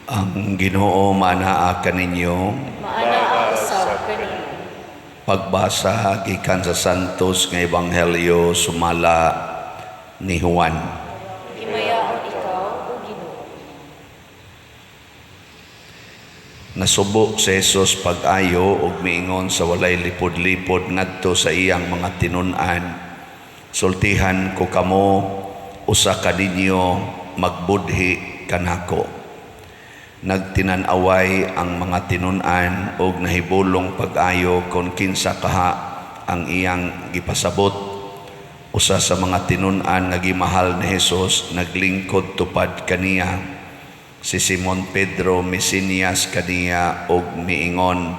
Ang Ginoo manaa kaninyo. Maana usab kaninyo. Pagbasa gikan sa Santos nga Ebanghelyo sumala ni Juan. Himayaon ikaw, O Ginoo. Nasubo si Jesus pag-ayo ug miingon sa walay lipod-lipod ngadto sa iyang mga tinun-an. Sultihan ko kamo, usa ka ninyo magbudhi kanako. Nagtinan-away ang mga tinun-an ug nahibulong pag-ayo kon kinsa kaha ang iyang gipasabot. Usa sa mga tinun-an nga gimahal ni Jesus naglingkod tupad kaniya. Si Simon Pedro misinias kaniya ug miingon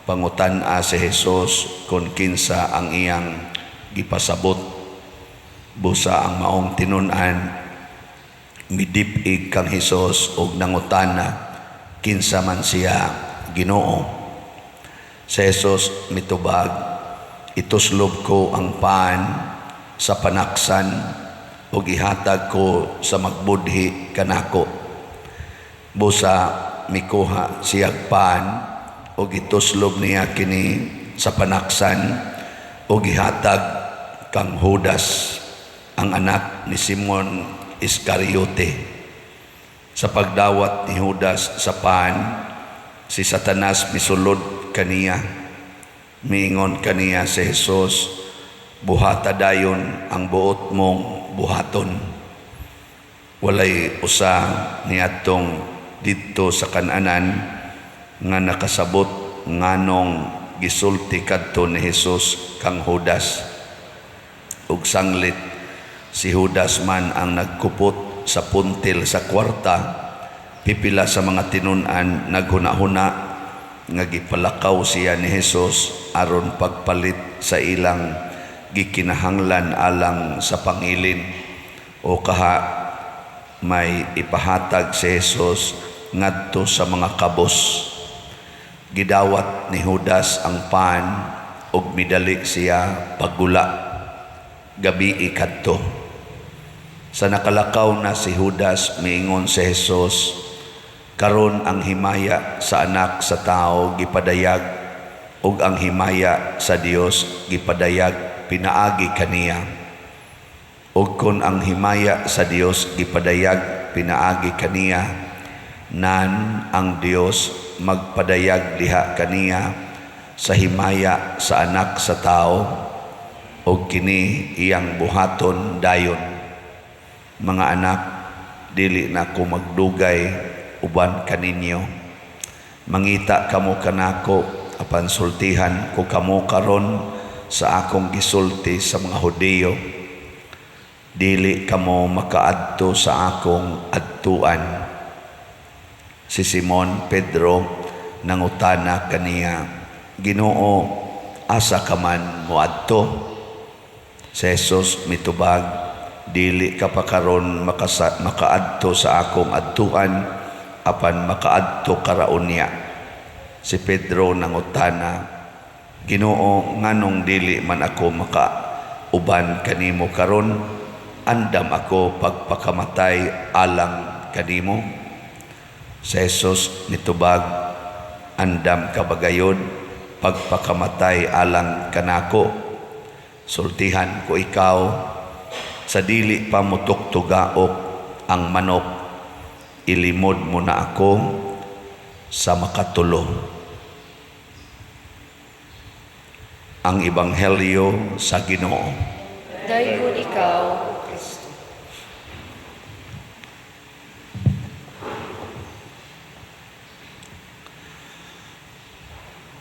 pangutan-a si Jesus kon kinsa ang iyang gipasabot. Busa ang maong tinun-an midip-ig kang Hesus ug nangutana kinsa man siya Ginoo. Si Jesus mitubag, ituslob ko ang paan sa panaksan ug ihatag ko sa magbudhi kanako. Busa mikuha siyag paan ug ituslob niya kini sa panaksan ug ihatag kang Judas, ang anak ni Simon Iscariote. Sa pagdawat ni Judas sa paan, si Satanas misulod kaniya. Miingon kaniya si Jesus, buhata dayon ang buot mong buhaton. Walay usa niadtong didto sa kananan nga nakasabot nganong gisulti kadto ni Jesus kang Judas. Ug sanglit si Judas man ang nagkupot sa puntil sa kwarta. Pipila sa mga tinun-an naghuna-huna nga gipalakaw siya ni Jesus aron pagpalit sa ilang gikinahanglan alang sa pangilin o kaha may ipahatag si Jesus ngadto sa mga kabos. Gidawat ni Judas ang paan ug midali siya paggula. Gabi kadto. Sa nakalakaw na si Judas, miingon si Jesus, karon ang himaya sa anak sa tao gipadayag ug ang himaya sa Dios gipadayag pinaagi kaniya. Ug kon ang himaya sa Dios gipadayag pinaagi kaniya, nan ang Dios magpadayag diha kaniya sa himaya sa anak sa tao ug kini iyang buhaton dayon. Mga anak, dili na ko magdugay uban kaninyo. Mangita kamo kanako apan sultihan ko kamo karon sa akong gisulti sa mga Hudiyo. Dili kamo makaadto sa akong adtuan. Si Simon Pedro nangutana kaniya, Ginoo, asa ka man moadto? Si Jesus mitubag, dili ka pa karon makaadto sa akong adtuan apan makaadto karaon niya. Si Pedro nangutana, Ginoo, nganong dili man ako makauban kanimo karon? Andam ako pagpakamatay alang kanimo. Si Jesus nitubag, andam ka bagayon pagpakamatay alang kanako. Sultihan ko ikaw, sa dili pa mo tuktugaok ang manok, ilimod mo na ako sa makatulo. Ang Ebanghelyo sa Ginoo. Dayon ikaw, O Kristo.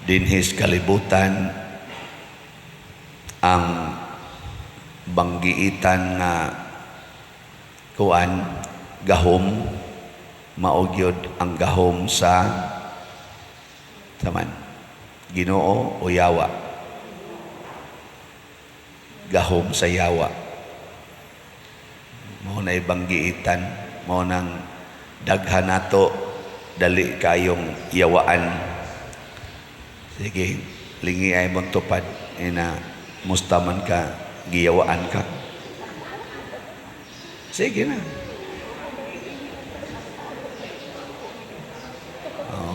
Dinhis kalibutan ang banggiitan nga kuan gahom, maugyod ang gahom sa taman Ginoo o yawa. Gahom sa yawa mo na banggiitan mo nang daghan nato dali kayong yawaan. Sige, lingi ay mong tupad ina mustaman ka giyawaan ka. Sige na.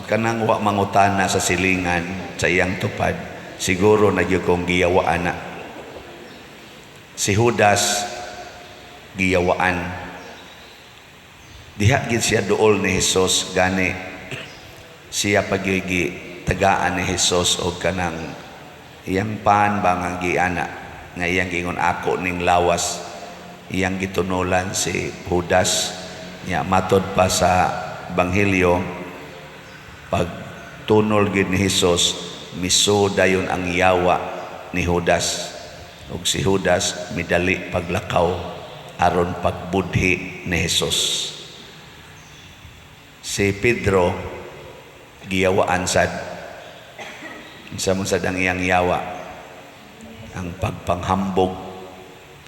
kanang wa mangutana sa silingan sa iyang tupad, siguro na gyud kong giyawaan na. Si Judas giyawaan. Diha gid siya duol ni Hesus gani siya pagyigi tagaan ni Hesus og kanang iyang pan bangang giana nga iyang gingon ako ning lawas, iyang gitunulan si Judas. Nya matod pa sa Ebanghelyo, pag tunol gid ni Hesus, miso dayon ang yawa ni Judas, ug si Judas midali paglakaw aron pagbudhi ni Hesus. Si Pedro giyawaan sad. Unsa man sad ang iyang yawa? Ang pagpanghambog,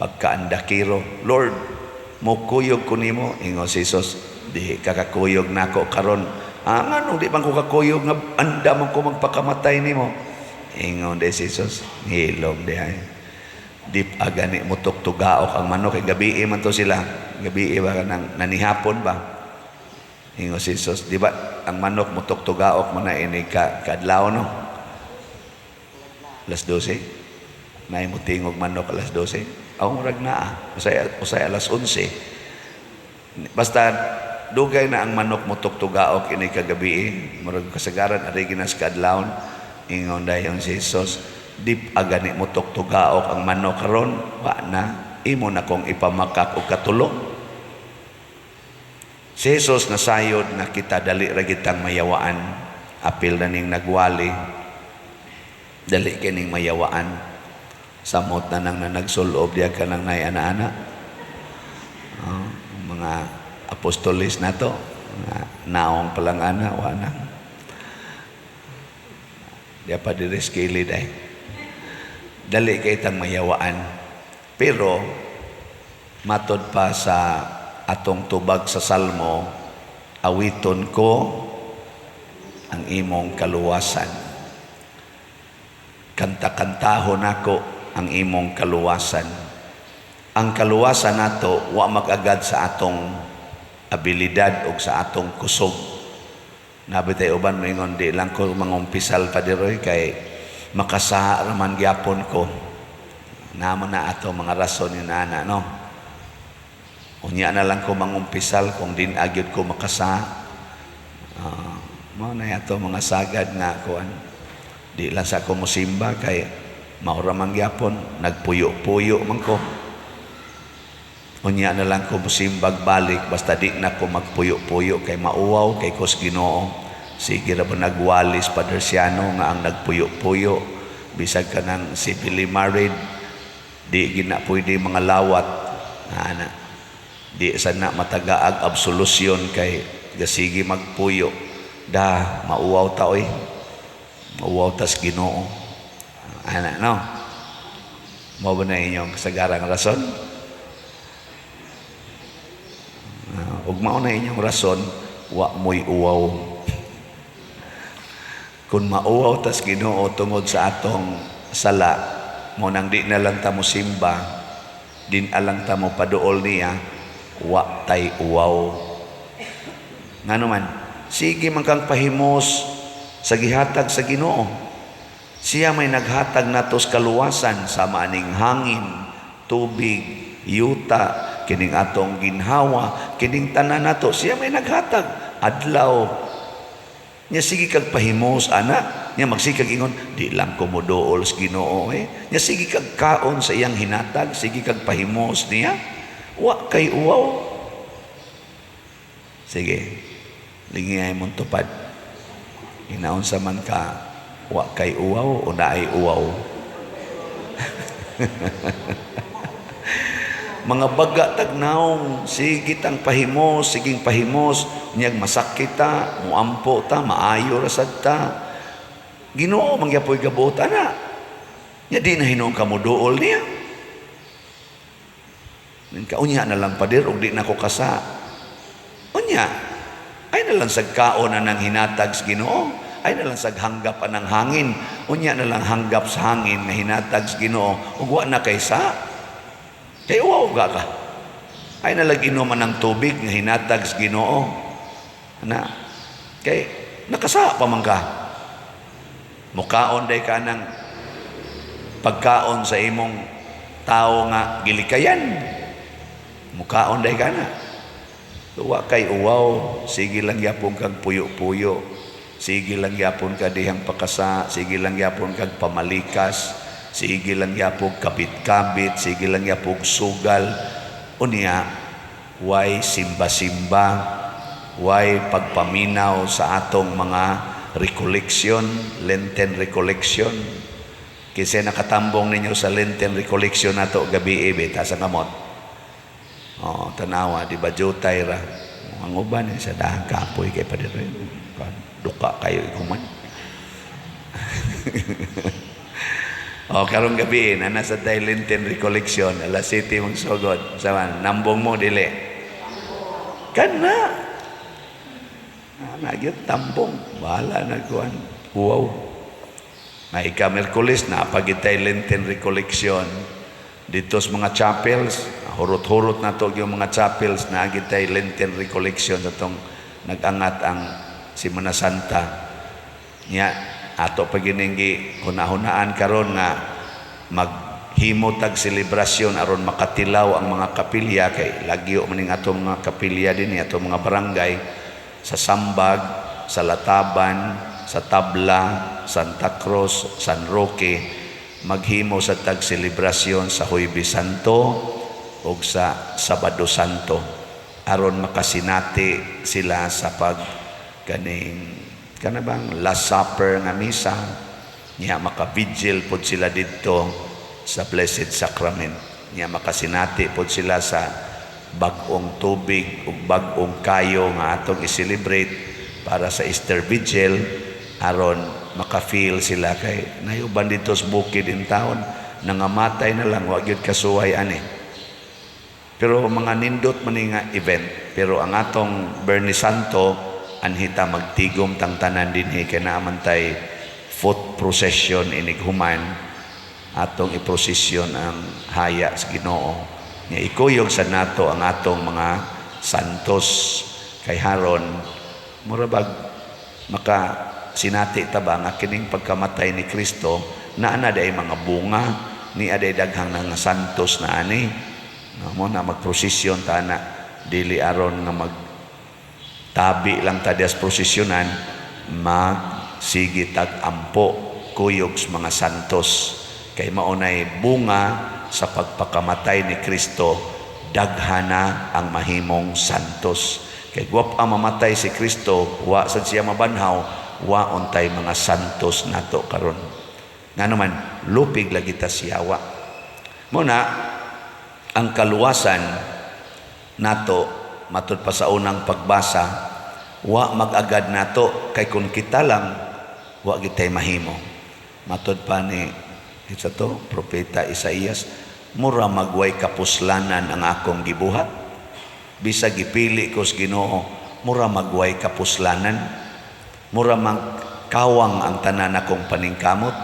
pagkaandakiro. Lord, mukuyog ko nimo, ingon si Jesus, di kakakuyog nako karon. Ngano di man ko kakuyog nga anda man ko magpakamatay nimo? Ingon de si Jesus, hilom de ay. Dip agani mo tuktugaok ang manok kay gabi man to sila. Gabi ba nang nanihapon ba? Ingon si Jesus, di ba ang manok mo tuktugaok man na ini kadlaw no? Alas 12. May mo tingog manok alas 12. Ang murag na usay alas 11. Basta dugay na ang manok mo tuktugaok ini kagabi, murag kasagaran ari ginas kadlawon. Ingon dayon si Jesus, dip agani mo tuktugaok ang manok karon, wa na imo na kong ipamakak og katulong. Si Jesus nasayod na kita dali ra kitang mayawaan, apil na ning nagwali, dali kining mayawaan. Samot na nang nagsulob diya ka ng nay-ana-ana. Mga apostolis na to, naong palang ana, wana. Diya pa diriskili day. Dali kay itang mayawaan. Pero, matod pa sa atong tubag sa Salmo, awiton ko ang imong kaluwasan. Kanta-kantahon ako ang imong kaluwasan. Ang kaluwasan nato wa magagad sa atong abilidad o sa atong kusog. Nabitay uban mo ingon, di lang ko mangumpisal pa diroy kay makasaha raman gyapon ko. Naman na ato mga rason ni nana, no? Unya na lang ko mangumpisal kung din agyod ko makasaha. Mao na ato mga sagad nga kuan. Di lang sa ko musimba kay maura man gyapon, nagpuyo-puyo man ko. Unya na lang ko musimbag balik, basta di na ko magpuyo-puyo kay mauwaw, kay kos Ginoo. Sige ra ba nagwalis Padersiano nga ang nagpuyo-puyo, bisag ka ng civilly married, di gina pwede mga lawat. Di sana matagaag absolusyon kay gasigi magpuyo. Da, mauwaw ta oy. Mauwaw tas Ginoo. No? Mao ba na inyong kasagarang rason? Ug mao na inyong rason, wa mo'y uwaw. Kung mauwaw tas Ginoo tungod sa atong sala, mo nang di na lang ta mo simba, din alang ta mo paduol niya, wa tay uwaw. Ngano man, sige man kang pahimos sa gihatag sa Ginoo. Siya may naghatag natos kaluwasan sa maaning hangin, tubig, yuta, kining atong ginhawa, kining tanan nato. Siya may naghatag adlaw. Nya sige kag pahimos ana, nya magsikag ingon, di lang ko moduol sa Ginoo Nya sige kag kaon sa iyang hinatag, sige kag pahimos niya. Wa kay uwaw. Sige. Lingay mong tupad. Inaon sa man ka, wa kay uwaw o naay uwaw. Mga baga tagnaong, sige tang pahimos, siging pahimos, niyag masakit ta, muampo ta, maayo rasad ta. Ginoo mangyapoy gabota na. Nya di na hinong kamuduol niya. Unya na lang padir, og di na ko kasa. Unya, ay na lang sagkaon na ng hinatag sa Ginoo. Ay na lang saghanggap anang hangin. Unya na lang hanggap sa hangin nga hinatag sa Ginoo. Ug wa na kaysa. Kay uwaw ka. Ay na lang inuman ng tubig nga hinatag sa Ginoo. Kay Nakasa pa man ka. Mukaon day ka ng pagkaon sa imong tao nga gilikayan. Mukaon day ka na. Tuwa kay uwaw, sige lang yapon kag puyo-puyo. Sige lang yapon ka dihang pakasa, sige lang yapon kag pamalikas, sige lang yapon kabit-kabit, sige lang yapon sugal. Unya, why simba-simba, why pagpaminaw sa atong mga recollection, Lenten recollection. Kasi nakatambong ninyo sa Lenten recollection nato gabi ta sa kamot. Tanawa, di ba jutay ra. Ang uban sa dahang kapoy kay padire. Duka kayo ikuman. Karong gabi na nasa Lenten recollection, alas 7 mong sugod. Saman, nambong mo dili. Kana. Nagyot tambong. Bahala na kuan. Wow. May Merkulis na pagitay Lenten recollection dito sa mga chapels. Hurot-hurot na to yung mga chapels na agitay Lenten recollection sa tong nag-angat ang Simana Santa. Nya ato pagininggi hunahunaan karon nga maghimo tag selebrasyon aron makatilaw ang mga kapilya kay lagyo maning atong mga kapilya dinhi atong mga barangay sa Sambag, sa Lataban, sa Tabla, Santa Cruz, San Roque maghimo sa tag selebrasyon sa Huwebes Santo o sa Sabado Santo aron makasinati sila sa pag kaning kanabang Last Supper nga misa niya makavigil pod sila didto sa Blessed Sacrament niya makasinati pod sila sa bag-ong tubig ug bag-ong kayo nga atong i-celebrate para sa Easter Vigil aron makafeel sila kay nayuban dito sa bukid in town nangamatay na lang wa gyud kasuway ani. Pero mga nindot man nga event. Pero ang atong Bernie Santo, anhita magtigom tang tanan dinhi kay naaman tay foot procession inighuman atong iprosesyon ang haya sa Ginoo. Nga ikuyog sa nato ang atong mga santos kay haron murabag maka sinati ta ba nga kining pagkamatay ni Kristo naa na day mga bunga ni aday daghang nga santos na ani. Mo na magprosesyon ta na dili aron nga magtabi lang ta des prosesyonan magsigi tag ampo kuyog sa mga santos kay maunay bunga sa pagpakamatay ni Kristo daghana ang mahimong santos kay guwap ang mamatay si Kristo wa sad siya mabanhaw wa untay mga santos nato karon nganuman lupig lagi ta siyawa mo na ang kaluwasan nato matud pa sa unang pagbasa wa mag-agad nato kay kun kita lang wa gitay mahimo matud pa ni isa to propeta Isaías mura magway kapuslanan ang akong gibuhat bisag gipili ko sa Ginoo mura magway kapuslanan mura magkawang ang tanan akong paningkamot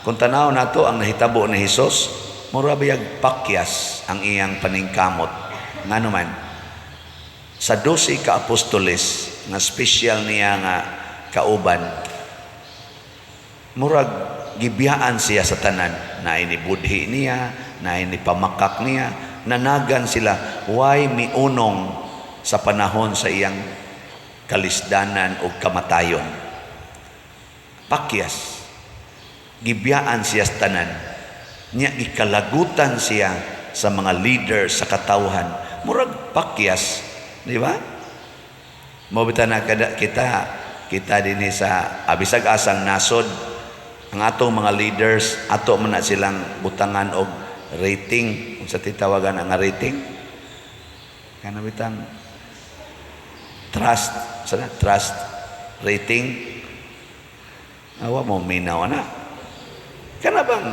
kung tanaw nato ang nahitabo ni Hesus mura biyag pakyas ang iyang paningkamot nganuman sa 12 ka apostoles nga special niya nga kauban murag gibiyaan siya sa tanan na inibudhi niya na inipamakak niya nanagan sila why miunong sa panahon sa iyang kalisdanan o kamatayon pakyas gibiyaan siya sa tanan niya ikalagutan siya sa mga leader sa katawhan murag pakyas di ba mo bitaw na kita dinhi sa abisag asang nasod ang atong mga leaders ato man na silang butangan og rating unsa titawagan ang rating kana bitang trust rating awa mo minaw na kana bang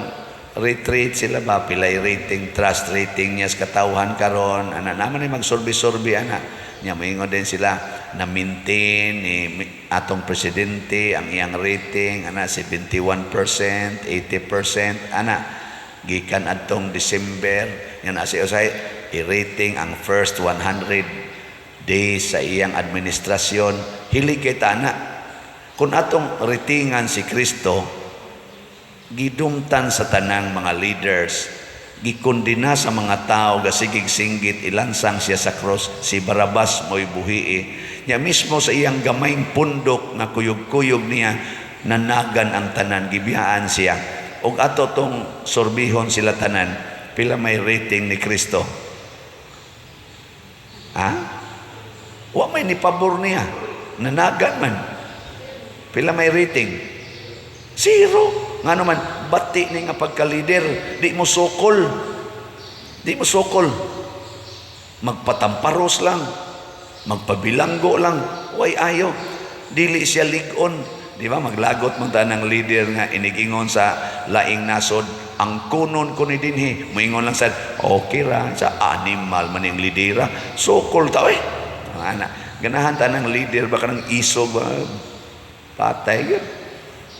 retreat sila ba pilay rating trust rating niya sa katawhan karon ana naman ay magsorbi-sorbi ana nya moingon din sila na maintain ni atong presidente ang iyang rating ana 71%, 80% ana gikan adtong December yan asi usay i-rating ang first 100 days sa iyang administrasyon hili kita na Kung atong ritingan si Kristo, gidumtan sa tanang mga leaders, gikondina sa mga tao, gasigig singgit, ilansang siya sa cross, si Barabas mo'y buhii. Niya mismo sa iyang gamayng pundok na kuyog-kuyog niya, nanagan ang tanan, gibiyaan siya. Og ato tong sorbihon sila tanan, pila may rating ni Kristo? Ha? Wa may nipabor niya, nanagan man. Pila may rating? 0. Nga naman, bati ni nga pagka-leader, di mo sokol. Di mo sokol. Magpatamparos lang, magpabilanggo lang, way ayo. Dili siya ligon. Di ba, maglagot mo ta ng leader nga inigingon sa laing nasod, ang kunon ko ni dinhi, moingon lang sa, okay ra, sa animal man yung lidera, sokol ta, ganahan ta ng leader, baka ng isog, patay yun.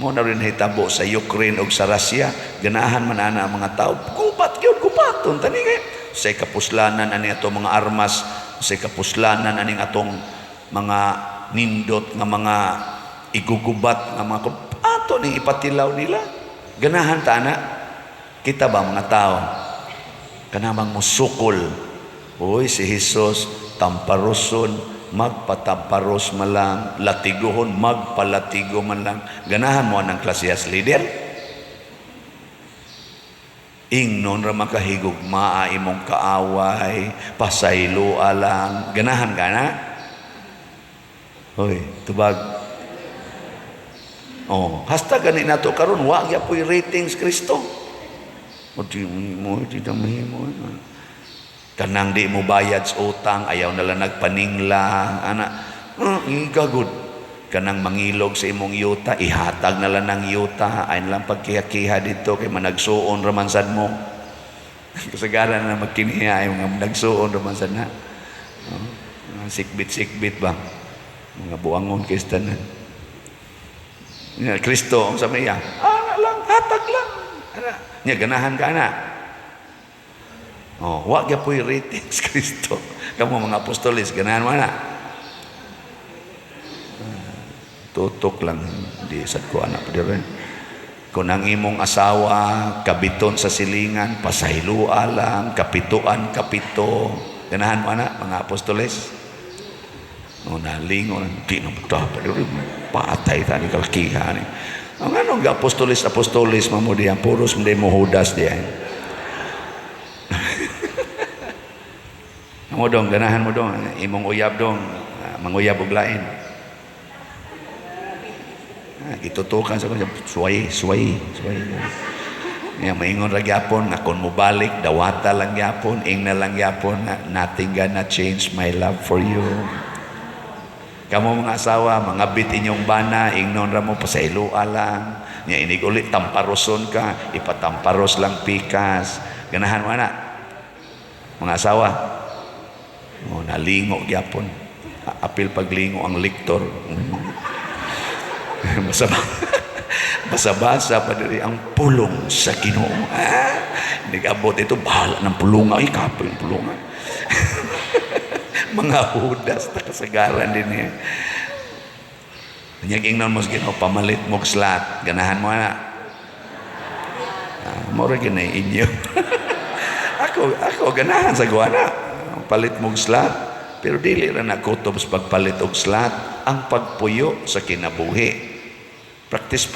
Mo na rin hitabo sa Ukraine o sa Russia, ganahan man ana ang mga tao, gubat yun, gubaton, tani kayo. Sa kapuslanan aning atong mga armas, sa kapuslanan aning atong mga nindot nga mga igugubat nga mga ato ning ipatilaw nila. Ganahan ta na. Kita ba mga tao? Kanamang musukol. Uy, si Jesus, tamparoson, magpatamparos man lang, latiguhon, magpalatigo man lang. Ganahan mo ang klasiyas leader? Ingnon ra makahigugmaa imong kaaway, pasaylua lang. Ganahan ka na? Hoy, tubag. Oh, hasta gani nato karon wa ya po'y ratings Kristo. O di mo, di mo. Kanang di mo bayad sa utang, ayaw nalang nagpaningla, ana, igagod. Kanang mangilog sa imong yuta, ihatag nalang ng yuta, ay nalang pagkiha-kiha dito, kay managsuon ramansad mo. Kasagaran na magkiniha, ay mga nagsuon ramansad na. Sikbit-sikbit ba? Mga buangon kistanan. Kristo, ang sabi niya, lang, hatag lang. Niya, ganahan ka na. Oh, wag ya po'y ratings Kristo. Kamu mga apostolis, ganahan mo na. Tutok lang, di sad ko anak pa rin. Kung ang imong asawa, kabiton sa silingan, pasaylua lang, kapituan, kapito. Ganahan mo na, mga apostolis. No, nalingon, di naman ito, patay tani kalkihan. Ang anong apostolis, mamudiyan, puros hindi mo hudas diyan. Mo dong, ganahan mo dong, imong uyab dong, manguyab og lain. Itutukan sa kanya, suway. Nga maingon ra gyapon, nga kon mo balik, dawata lang gyapon, ingna lang gyapon, nothing gonna change my love for you. Kamu mga asawa, mga bit inyong bana, ingnon ra mo pasaylua lang. Nya inig ulit tamparoson ka, ipatamparos lang pikas. Ganahan mo na. Mga asawa, nalingo gyapon. Apil paglingo ang liktor. Basa-basa pa diri ang pulong sa Ginoo. Nag-abot ito, bahala ng pulunga. Ay, kapo yung pulunga. Mga hudas na kasagaran din niya. Nyaging nun mo sa Ginoo, pamalit mo slat. Ganahan mo na. Mora ginay inyo. ako ganahan sa guwana. Palit mo slat. Pero dili ra na kutob sa pagpalit og slat. Ang pagpuyo sa kinabuhi. Practice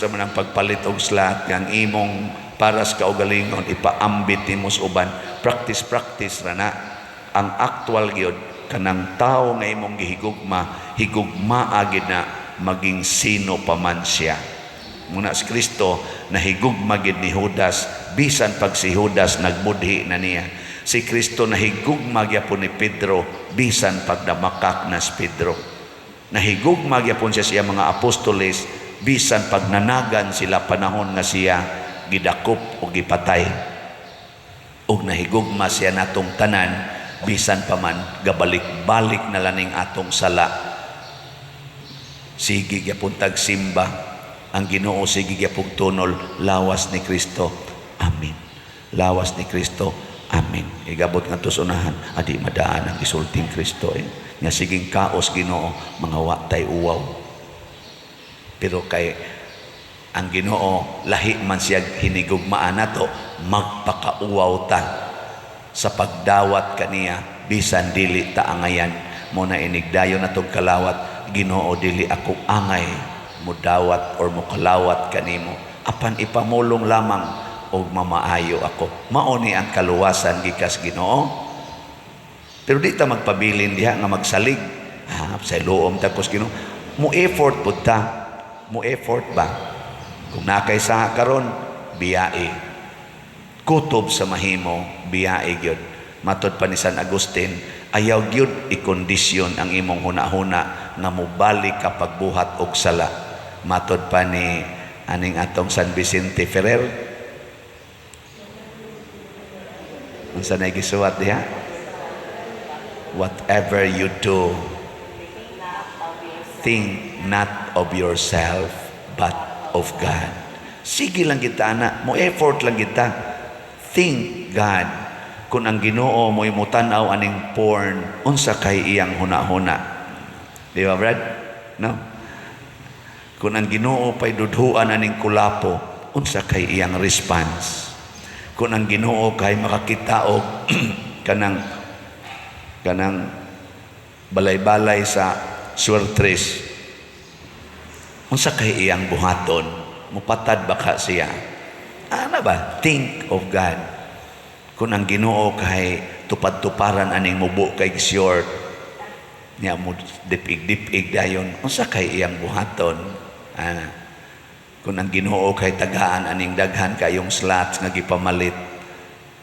raman ang pagpalit og slat. Yang imong para sa kaugalingon, ipaambit mo sa uban. Practice ra na. Ang actual gyud kanang tao nga imong higugma agid na maging sino pa man siya. Muna si Kristo nahigugma gid ni Judas, bisan pag si Judas nagbudhi na niya. Si Kristo nahigugma gyapon ni Pedro, bisan pag namakak na si Pedro. Nahigugma gyapon siya mga apostoles, bisan pag nanagan sila panahon nga siya gidakop o gipatay. Ug nahigugma siya natong tanan, bisan pa man gabalik-balik na laning atong sala. Sige gyapon tag simba ang Ginoo, sige gyapon tunol, lawas ni Kristo. Amen. Lawas ni Kristo. Amen. Igabot nga tusunahan, adi madaan ang isulting Kristo. Nga siging kaos Ginoo, mga watay uwaw. Pero kay ang Ginoo lahi man siya hinigugmaan nato, magpakauwaw ta sa pagdawat kaniya bisan dili ta angayan. Mo na inigdayon natong kalawat, Ginoo dili ako angay mo dawat or mo kalawat kanimo, apan ipamulong lamang og mamaayo ako. Mao ni ang kaluwasan gikas Ginoo. Pero di ta magpabilin diha nga magsalig sa luom takos Ginoo. Mo effort pud ta, mo effort ba? Kung nakaysa karon, biyai. Kutob sa mahimo, biyai gyud. Matod pa ni San Agustin, ayaw gyud ikondisyon ang imong hunahuna nga mobalik ka pagbuhat og sala. Matod pa ni aning atong San Vicente Ferrer. Unsa na gisuwat diha? Whatever you do, think not of yourself but of God. Sige lang kita na, mo effort lang kita. Think God. Kung ang Ginoo mo imutanaw aning porn, unsa kay iyang hunahuna. Di ba, Brad? No? Kung ang Ginoo pa'y dudhuan aning kulapo, unsa kay iyang response. Kung ang Ginoo kay makakita og kanang balay-balay sa suertres, unsa kay iyang buhaton, mupatad baka siya. Ano ba? Think of God. Kung ang Ginoo kay tupad-tuparan aning mubo kay short, niya mo dipig-dipig dayon, unsa kay iyang buhaton. Kung ang Ginoo kay tagaan aning daghan kayong slots nga gipamalit,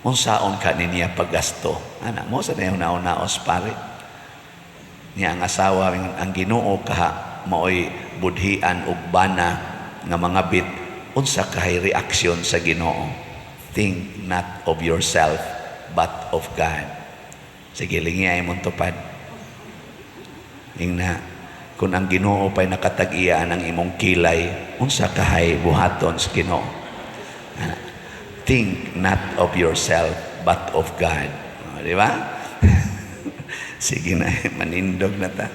unsaon ka niya paggasto. Mo sa dayon naon-naos pare. Niya ang asawa ang Ginoo kaha maoy budhian ug bana nga mga bit, unsa kay reaksyon sa Ginoo. Think not of yourself but of God. Sige lingi imong tupad. Ingna kung ang Ginoo pay nakatag-iya ang imong kilay, unsa kay buhaton sa Ginoo. Think not of yourself but of God. Di ba? Sige na, manindog na ta.